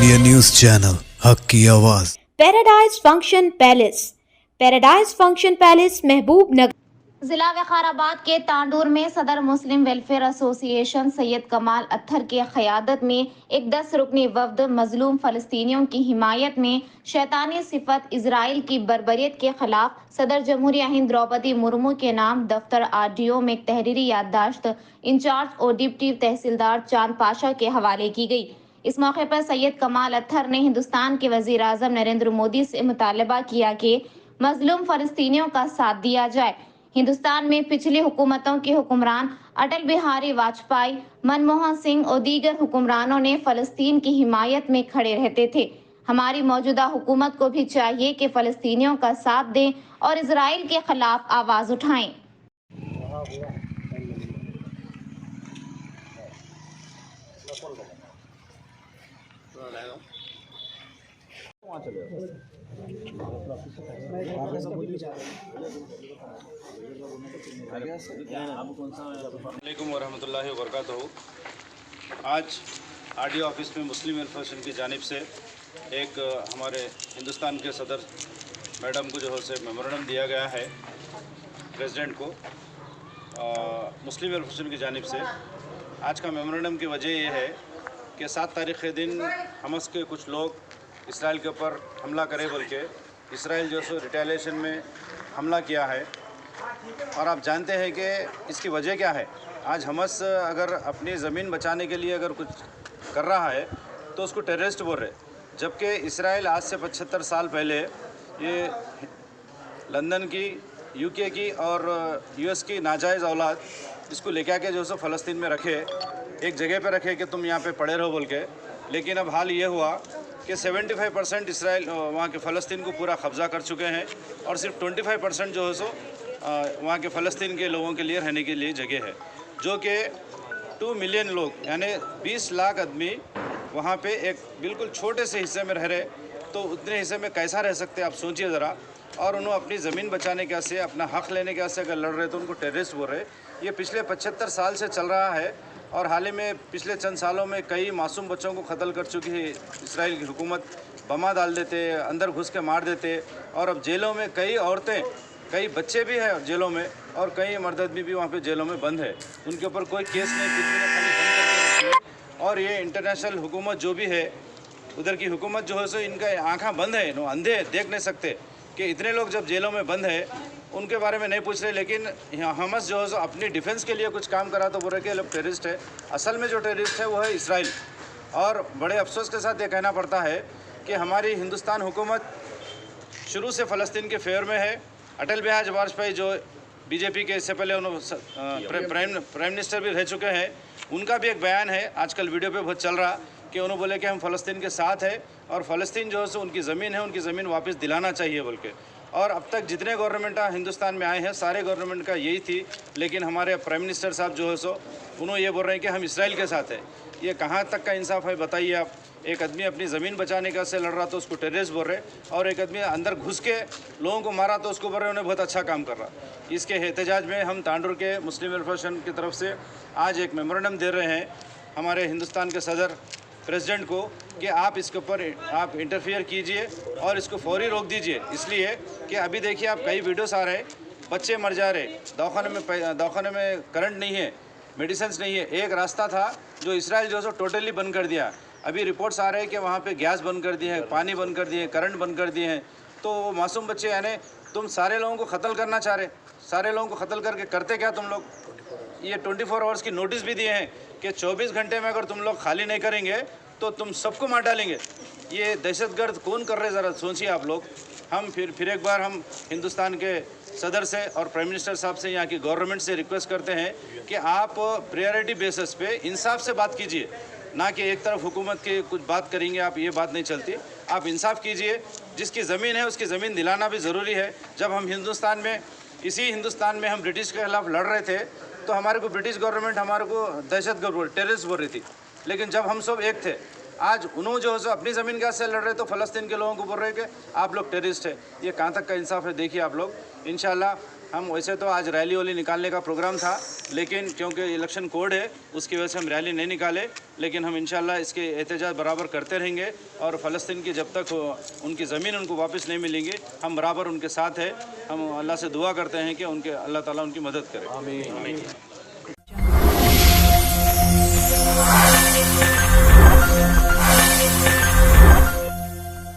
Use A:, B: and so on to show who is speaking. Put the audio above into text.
A: India news channel, हक की आवाज।
B: Paradise function palace. Paradise function palace महबूब नगर
C: जिला विकाराबाद के तांडूर में सदर मुस्लिम वेलफेयर एसोसिएशन सैयद कमाल अत्थर की क़यादत में एक 10 रुकनी वफ्द मजलूम फ़लस्तीनियों की हिमायत में शैतानी सिफत इजराइल की बर्बरियत के खिलाफ सदर जमहूरिया हिंद द्रौपदी मुर्मू के नाम दफ्तर RDO में एक तहरीरी याददाश्त इंचार्ज और डिप्टी तहसीलदार चांद पाशा के हवाले की गई। इस मौके पर सैयद कमाल अत्थर ने हिंदुस्तान के वज़ीर आज़म नरेंद्र मोदी से मुतालबा किया कि मजलूम फ़लस्तीनियों का साथ दिया जाए। हिंदुस्तान में पिछली हुकूमतों के हुक्मरान अटल बिहारी वाजपेयी, मनमोहन सिंह और दीगर हुक्मरानों ने फ़लस्तीन की हिमायत में खड़े रहते थे। हमारी मौजूदा हुकूमत को भी चाहिए कि फ़लस्तीनियों का साथ दें और इजराइल के खिलाफ आवाज़ उठाएं।
D: वालेकुम वरहमतुल्लाहि वबरकातुहू। आज RDO ऑफिस में मुस्लिम वेलफेयर की जानिब से एक हमारे हिंदुस्तान के सदर मैडम को जो है से मेमोरेंडम दिया गया है प्रेसिडेंट को मुस्लिम वेलफेयर की जानिब से। आज का मेमोरेंडम की वजह यह है कि 7 तारीख़ के दिन हमस के कुछ लोग इसराइल के ऊपर हमला करे बोल के इसराइल जो सो रिटेलिएशन में हमला किया है। और आप जानते हैं कि इसकी वजह क्या है। आज हमस अगर अपनी ज़मीन बचाने के लिए अगर कुछ कर रहा है तो उसको टेररिस्ट बोल रहे, जबकि इसराइल आज से 75 साल पहले ये लंदन की, UK की और US की नाजायज़ औलाद इसको लेके आके जो सो फ़लस्तीन में रखे, एक जगह पे रखे कि तुम यहाँ पे पड़े रहो बोल के। लेकिन अब हाल ये हुआ कि 75% इसराइल वहाँ के फ़लस्तीन को पूरा कब्ज़ा कर चुके हैं और सिर्फ 25% जो है सो वहाँ के फ़लस्तीन के लोगों के लिए रहने के लिए जगह है, जो कि 2 मिलियन लोग यानी 20 लाख आदमी वहाँ पे एक बिल्कुल छोटे से हिस्से में रह रहे। तो उतने हिस्से में कैसा रह सकते आप सोचिए ज़रा। और उन्होंने अपनी ज़मीन बचाने के वास्ते, अपना हक़ लेने के वास्ते अगर लड़ रहे तो उनको टेररिस्ट बोल रहे। ये पिछले 75 साल से चल रहा है और हाल ही में पिछले चंद सालों में कई मासूम बच्चों को कत्ल कर चुकी है इसराइल की हुकूमत। बमा डाल देते, अंदर घुस के मार देते। और अब जेलों में कई औरतें, कई बच्चे भी हैं जेलों में और कई मर्द आदमी भी वहाँ पे जेलों में बंद है। उनके ऊपर कोई केस नहीं, कुछ नहीं, खाली बंद करके रखी है। और ये इंटरनेशनल हुकूमत जो भी है, उधर की हुकूमत जो है सो इनका आँखें बंद है, नो अंधे, देख नहीं सकते कि इतने लोग जब जेलों में बंद है उनके बारे में नहीं पूछ रहे। लेकिन हमस जो है सो अपनी डिफेंस के लिए कुछ काम करा तो बोल रहे कि लोग टेररिस्ट है। असल में जो टेररिस्ट है वो है इसराइल। और बड़े अफसोस के साथ ये कहना पड़ता है कि हमारी हिंदुस्तान हुकूमत शुरू से फ़लस्तीन के फेवर में है। अटल बिहारी वाजपेयी जो BJP के इससे पहले उन्होंने प्राइम मिनिस्टर भी रह चुके हैं, उनका भी एक बयान है आजकल वीडियो पे बहुत चल रहा कि उन्होंने बोले कि हम फ़लस्तीन के साथ है और फ़लस्तीन जो है सो उनकी ज़मीन है, उनकी ज़मीन वापस दिलाना चाहिए बोल के। और अब तक जितने गवर्नमेंट हिंदुस्तान में आए हैं सारे गवर्नमेंट का यही थी। लेकिन हमारे प्राइम मिनिस्टर साहब जो है सो उन्होंने ये बोल रहे हैं कि हम इसराइल के साथ है। ये कहाँ तक का इंसाफ है बताइए आप। एक आदमी अपनी ज़मीन बचाने का से लड़ रहा तो उसको टेररिस्ट बोल रहे, और एक आदमी अंदर घुस के लोगों को मारा तो उसको बोल रहे उन्हें बहुत अच्छा काम कर रहा। इसके एहतजाज में हम तांडूर के मुस्लिम वेलफेयर की तरफ से आज एक मेमोरेंडम दे रहे हैं हमारे हिंदुस्तान के सदर प्रेसिडेंट को कि आप इसके ऊपर आप इंटरफियर कीजिए और इसको फौरी रोक दीजिए। इसलिए कि अभी देखिए आप कई वीडियोस आ रहे, बच्चे मर जा रहे, दवाखाने में करंट नहीं है, मेडिसिन नहीं है। एक रास्ता था जो इसराइल जो है टोटली बंद कर दिया। अभी रिपोर्ट्स आ रहे हैं कि वहाँ पे गैस बंद कर दिए हैं, पानी बंद कर दिए हैं, करंट बंद कर दिए हैं। तो वो मासूम बच्चे यानी तुम सारे लोगों को क़त्ल करना चाह रहे, सारे लोगों को क़त्ल करके करते क्या तुम लोग। ये 24 आवर्स की नोटिस भी दिए हैं कि 24 घंटे में अगर तुम लोग खाली नहीं करेंगे तो तुम सबको मार डालेंगे। ये दहशतगर्द कौन कर रहे ज़रा सोचिए आप लोग। हम फिर एक बार हम हिंदुस्तान के सदर से और प्राइम मिनिस्टर साहब से, यहाँ की गवर्नमेंट से रिक्वेस्ट करते हैं कि आप प्रायोरिटी बेसिस पे इंसाफ से बात कीजिए, ना कि एक तरफ हुकूमत की कुछ बात करेंगे आप, ये बात नहीं चलती। आप इंसाफ कीजिए, जिसकी ज़मीन है उसकी ज़मीन दिलाना भी ज़रूरी है। जब हम इसी हिंदुस्तान में हम ब्रिटिश के खिलाफ लड़ रहे थे तो हमारे को ब्रिटिश गवर्नमेंट हमारे को दहशतगर्द टेररिस्ट बोल रही थी। लेकिन जब हम सब एक थे, आज उन्होंने जो है अपनी ज़मीन के से लड़ रहे तो फ़लस्तीन के लोगों को बोल रहे कि आप लोग टेररिस्ट है। ये कहाँ तक का इंसाफ है देखिए आप लोग। इंशाल्लाह हम वैसे तो आज रैली वैली निकालने का प्रोग्राम था, लेकिन क्योंकि इलेक्शन कोड है उसकी वजह से हम रैली नहीं निकाले, लेकिन हम इंशाल्लाह इसके एहतजाज बराबर करते रहेंगे और फ़लस्तीन की जब तक उनकी ज़मीन उनको वापस नहीं मिलेंगी हम बराबर उनके साथ हैं। हम अल्लाह से दुआ करते हैं कि उनके अल्लाह ताला उनकी मदद करे। आमीन।